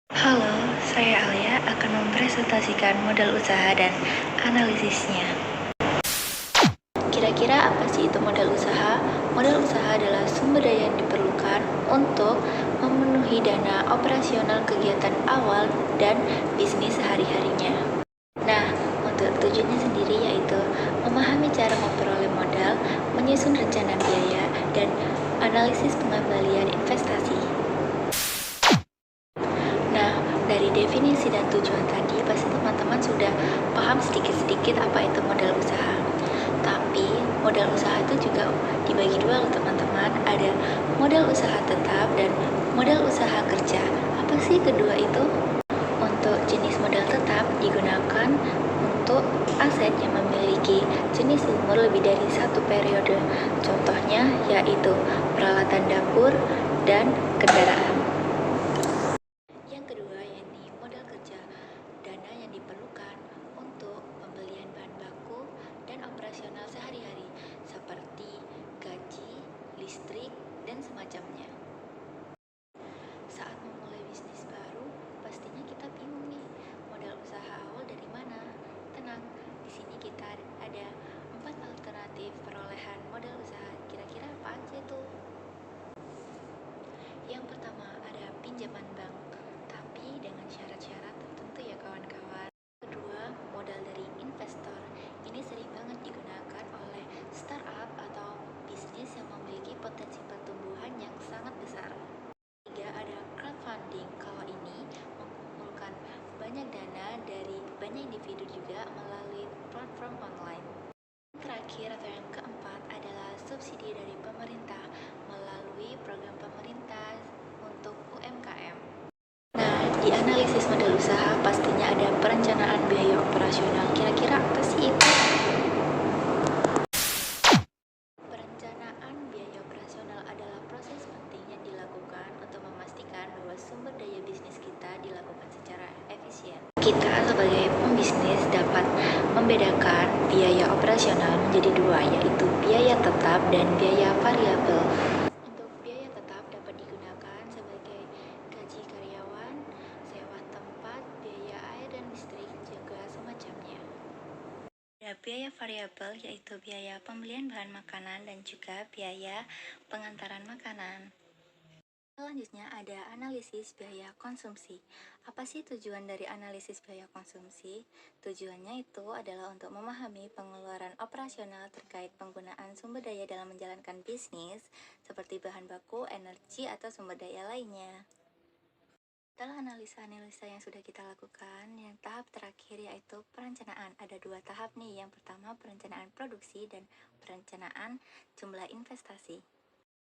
Halo, saya Alia akan mempresentasikan modal usaha dan analisisnya. Kira-kira apa sih itu modal usaha? Modal usaha adalah sumber daya yang diperlukan untuk memenuhi dana operasional kegiatan awal dan bisnis sehari-harinya. Nah, untuk tujuannya sendiri yaitu memahami cara memperoleh modal, menyusun rencana biaya, dan analisis pengembalian investasi. Nah, dari definisi dan tujuan tadi, pasti teman-teman sudah paham sedikit-sedikit apa itu modal usaha. Tapi, modal usaha itu juga dibagi dua loh teman-teman. Ada modal usaha tetap dan modal usaha kerja. Apa sih kedua itu? Untuk jenis modal tetap digunakan untuk aset yang memiliki jenis umur lebih dari satu periode. Contohnya yaitu peralatan dapur dan kendaraan. Yang kedua yakni modal kerja, dana yang diperlukan untuk pembelian bahan baku dan operasional sehari-hari seperti gaji, listrik, dan semacamnya. Saat memulai bisnis baru, pastinya kita bingung nih, modal usaha awal dari mana? Tenang, di sini kita ada 4 alternatif perolehan modal usaha. Kira-kira apa aja tuh? Yang pertama ada pinjaman bank, tapi dengan syarat-syarat tertentu ya kawan-kawan. Kedua, modal dari investor. Ini sering banget digunakan oleh startup atau bisnis yang memiliki potensi pertumbuhan yang sangat besar. Ketiga, ada crowdfunding. Kalau ini mengumpulkan banyak dana dari banyak individu juga melalui platform online. Terakhir atau yang keempat adalah subsidi dari pemerintah melalui program pemerintah untuk UMKM. Nah, di analisis modal usaha pastinya ada perencanaan biaya operasional. Kira-kira apa sih itu? Perencanaan biaya operasional adalah proses penting yang dilakukan untuk memastikan bahwa sumber daya bisnis kita dilakukan secara efisien. Kita sebagai pembisnis dapat membedakan biaya operasional menjadi dua, yaitu biaya tetap dan biaya variabel. Untuk biaya tetap dapat digunakan sebagai gaji karyawan, sewa tempat, biaya air dan listrik, juga semacamnya. Ada biaya variabel yaitu biaya pembelian bahan makanan dan juga biaya pengantaran makanan. Selanjutnya ada analisis biaya konsumsi. Apa sih tujuan dari analisis biaya konsumsi? Tujuannya itu adalah untuk memahami pengeluaran operasional terkait penggunaan sumber daya dalam menjalankan bisnis, seperti bahan baku, energi, atau sumber daya lainnya. Setelah analisa-analisa yang sudah kita lakukan, yang tahap terakhir yaitu perencanaan. Ada dua tahap nih, yang pertama perencanaan produksi dan perencanaan jumlah investasi.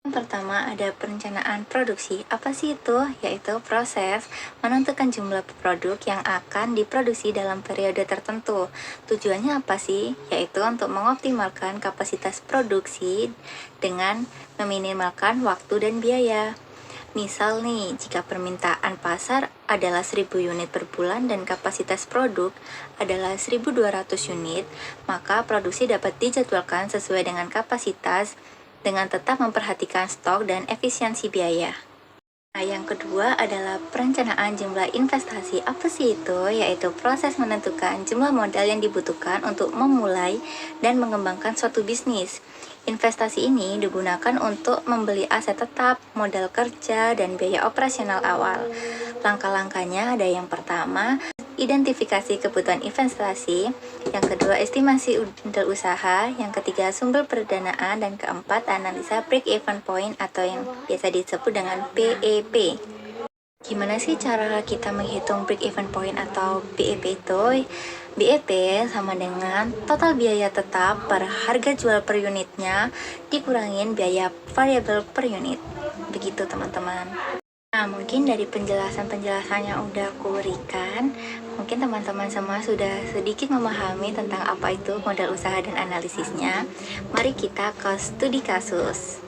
Yang pertama ada perencanaan produksi. Apa sih itu? Yaitu proses menentukan jumlah produk yang akan diproduksi dalam periode tertentu. Tujuannya apa sih? Yaitu untuk mengoptimalkan kapasitas produksi dengan meminimalkan waktu dan biaya. Misal nih, jika permintaan pasar adalah 1000 unit per bulan dan kapasitas produk adalah 1200 unit, maka produksi dapat dijadwalkan sesuai dengan kapasitas dengan tetap memperhatikan stok dan efisiensi biaya. Nah, yang kedua adalah perencanaan jumlah investasi. Apa sih itu? Yaitu proses menentukan jumlah modal yang dibutuhkan untuk memulai dan mengembangkan suatu bisnis. Investasi ini digunakan untuk membeli aset tetap, modal kerja, dan biaya operasional awal. Langkah-langkahnya ada yang pertama, identifikasi kebutuhan investasi, yang kedua estimasi modal usaha, yang ketiga sumber pendanaan, dan keempat analisa break-even point atau yang biasa disebut dengan BEP. Gimana sih cara kita menghitung break-even point atau BEP itu? BEP sama dengan total biaya tetap per harga jual per unitnya dikurangin biaya variabel per unit. Begitu teman-teman. Nah, mungkin dari penjelasan-penjelasan yang udah aku berikan, mungkin teman-teman semua sudah sedikit memahami tentang apa itu modal usaha dan analisisnya. Mari kita ke studi kasus.